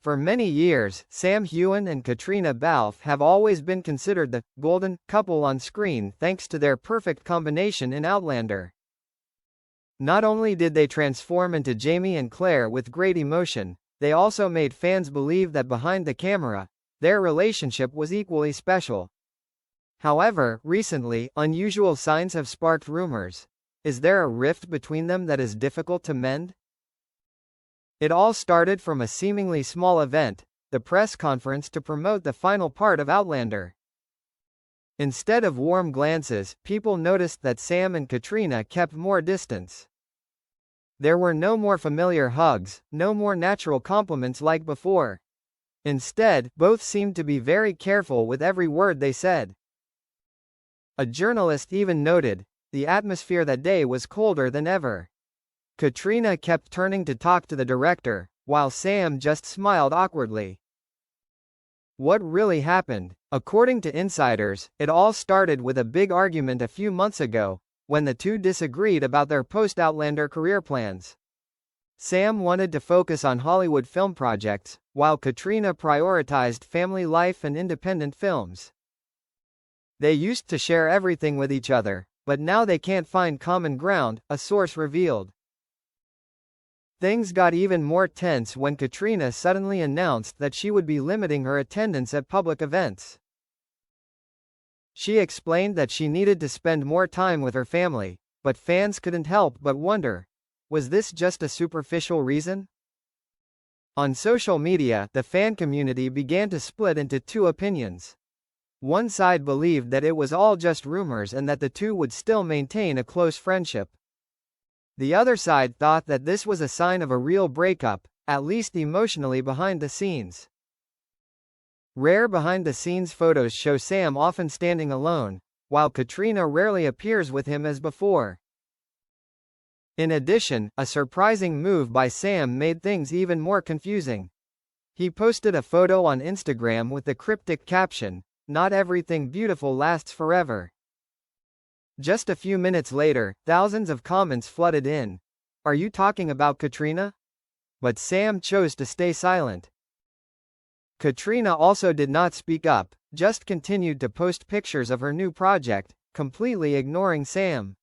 For many years, Sam Heughan and Caitriona Balfe have always been considered the golden couple on screen thanks to their perfect combination in Outlander. Not only did they transform into Jamie and Claire with great emotion, they also made fans believe that behind the camera, their relationship was equally special. However, recently, unusual signs have sparked rumors. Is there a rift between them that is difficult to mend? It all started from a seemingly small event, the press conference to promote the final part of Outlander. Instead of warm glances, people noticed that Sam and Caitriona kept more distance. There were no more familiar hugs, no more natural compliments like before. Instead, both seemed to be very careful with every word they said. A journalist even noted, the atmosphere that day was colder than ever. Caitriona kept turning to talk to the director, while Sam just smiled awkwardly. What really happened? According to insiders, it all started with a big argument a few months ago, when the two disagreed about their post-Outlander career plans. Sam wanted to focus on Hollywood film projects, while Caitriona prioritized family life and independent films. They used to share everything with each other, but now they can't find common ground, a source revealed. Things got even more tense when Caitriona suddenly announced that she would be limiting her attendance at public events. She explained that she needed to spend more time with her family, but fans couldn't help but wonder, was this just a superficial reason? On social media, the fan community began to split into two opinions. One side believed that it was all just rumors and that the two would still maintain a close friendship. The other side thought that this was a sign of a real breakup, at least emotionally behind the scenes. Rare behind-the-scenes photos show Sam often standing alone, while Caitriona rarely appears with him as before. In addition, a surprising move by Sam made things even more confusing. He posted a photo on Instagram with the cryptic caption, "Not everything beautiful lasts forever." Just a few minutes later, thousands of comments flooded in. Are you talking about Caitriona? But Sam chose to stay silent. Caitriona also did not speak up, just continued to post pictures of her new project, completely ignoring Sam.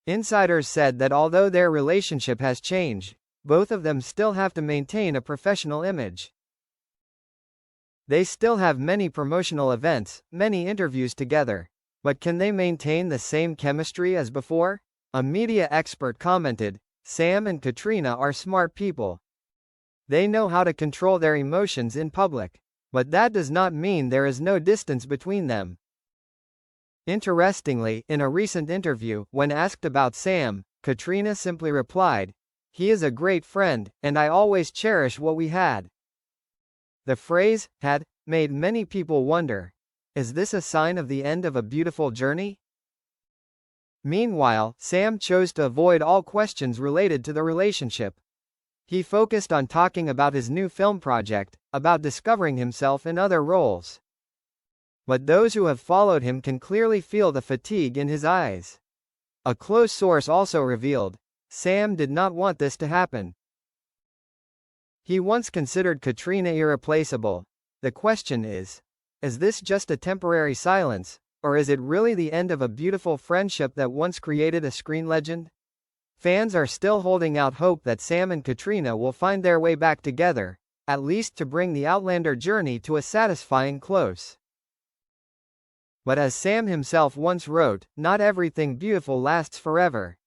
Insiders said that although their relationship has changed, both of them still have to maintain a professional image. They still have many promotional events, many interviews together. But can they maintain the same chemistry as before? A media expert commented, Sam and Caitriona are smart people. They know how to control their emotions in public. But that does not mean there is no distance between them. Interestingly, in a recent interview, when asked about Sam, Caitriona simply replied, "He is a great friend, and I always cherish what we had." The phrase, had, made many people wonder, is this a sign of the end of a beautiful journey? Meanwhile, Sam chose to avoid all questions related to the relationship. He focused on talking about his new film project, about discovering himself in other roles. But those who have followed him can clearly feel the fatigue in his eyes. A close source also revealed, Sam did not want this to happen. He once considered Caitriona irreplaceable. The question is this just a temporary silence, or is it really the end of a beautiful friendship that once created a screen legend? Fans are still holding out hope that Sam and Caitriona will find their way back together, at least to bring the Outlander journey to a satisfying close. But as Sam himself once wrote, not everything beautiful lasts forever.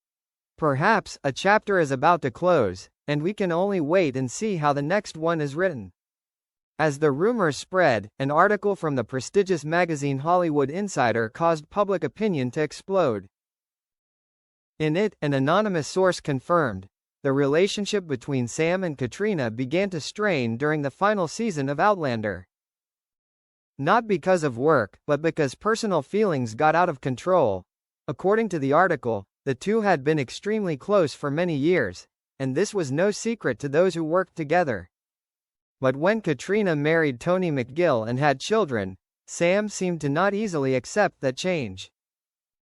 Perhaps a chapter is about to close, and we can only wait and see how the next one is written. As the rumors spread, an article from the prestigious magazine Hollywood Insider caused public opinion to explode. In it, an anonymous source confirmed, the relationship between Sam and Caitriona began to strain during the final season of Outlander. Not because of work, but because personal feelings got out of control. According to the article, the two had been extremely close for many years, and this was no secret to those who worked together. But when Caitriona married Tony McGill and had children, Sam seemed to not easily accept that change.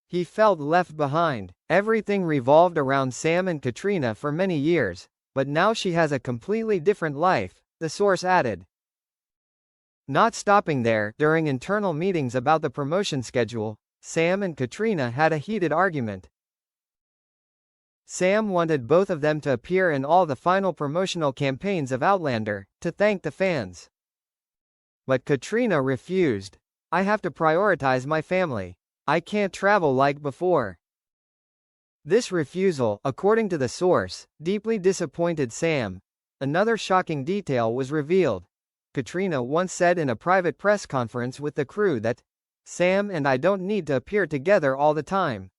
He felt left behind. Everything revolved around Sam and Caitriona for many years, but now she has a completely different life, the source added. Not stopping there, during internal meetings about the promotion schedule, Sam and Caitriona had a heated argument. Sam wanted both of them to appear in all the final promotional campaigns of Outlander, to thank the fans. But Caitriona refused. "I have to prioritize my family. I can't travel like before." This refusal, according to the source, deeply disappointed Sam. Another shocking detail was revealed. Caitriona once said in a private press conference with the crew that, "Sam and I don't need to appear together all the time.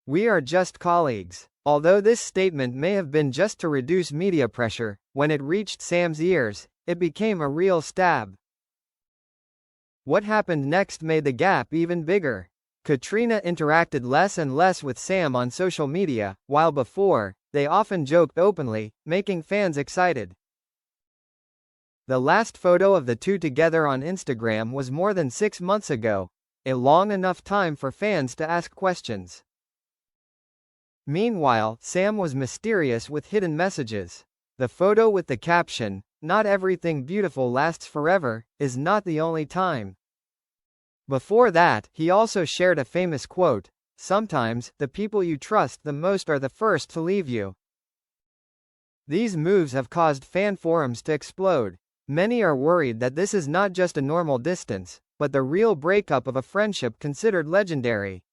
We are just colleagues." Although this statement may have been just to reduce media pressure, when it reached Sam's ears, it became a real stab. What happened next made the gap even bigger. Caitriona interacted less and less with Sam on social media, while before, they often joked openly, making fans excited. The last photo of the two together on Instagram was more than 6 months ago, a long enough time for fans to ask questions. Meanwhile, Sam was mysterious with hidden messages. The photo with the caption, "Not everything beautiful lasts forever," is not the only time. Before that, he also shared a famous quote, "Sometimes, the people you trust the most are the first to leave you." These moves have caused fan forums to explode. Many are worried that this is not just a normal distance, but the real breakup of a friendship considered legendary.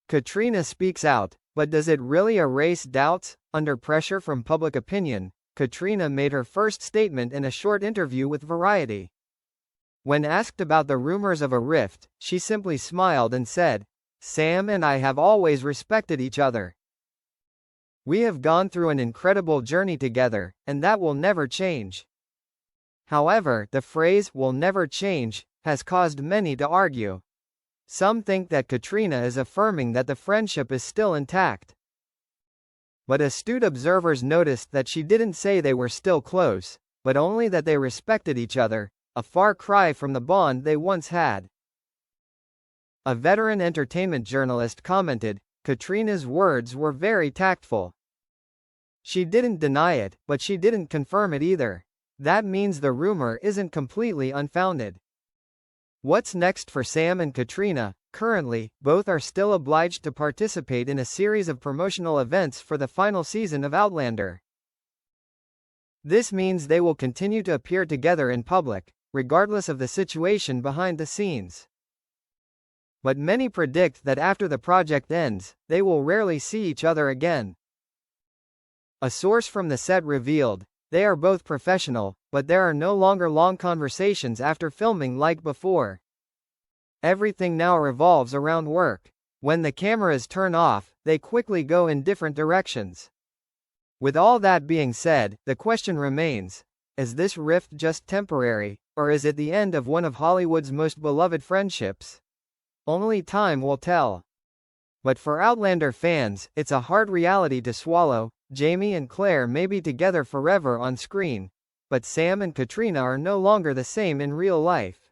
Caitriona speaks out, but does it really erase doubts? Under pressure from public opinion, Caitriona made her first statement in a short interview with Variety. When asked about the rumors of a rift, she simply smiled and said, "Sam and I have always respected each other. We have gone through an incredible journey together, and that will never change." However, the phrase "will never change" has caused many to argue. Some think that Caitriona is affirming that the friendship is still intact. But astute observers noticed that she didn't say they were still close, but only that they respected each other, a far cry from the bond they once had. A veteran entertainment journalist commented, "Caitriona's words were very tactful. She didn't deny it, but she didn't confirm it either. That means the rumor isn't completely unfounded." What's next for Sam and Caitriona? Currently, both are still obliged to participate in a series of promotional events for the final season of Outlander. This means they will continue to appear together in public, regardless of the situation behind the scenes. But many predict that after the project ends, they will rarely see each other again. A source from the set revealed, "They are both professional, but there are no longer long conversations after filming like before. Everything now revolves around work. When the cameras turn off, they quickly go in different directions." With all that being said, the question remains, is this rift just temporary, or is it the end of one of Hollywood's most beloved friendships? Only time will tell. But for Outlander fans, it's a hard reality to swallow. Jamie and Claire may be together forever on screen, but Sam and Caitriona are no longer the same in real life.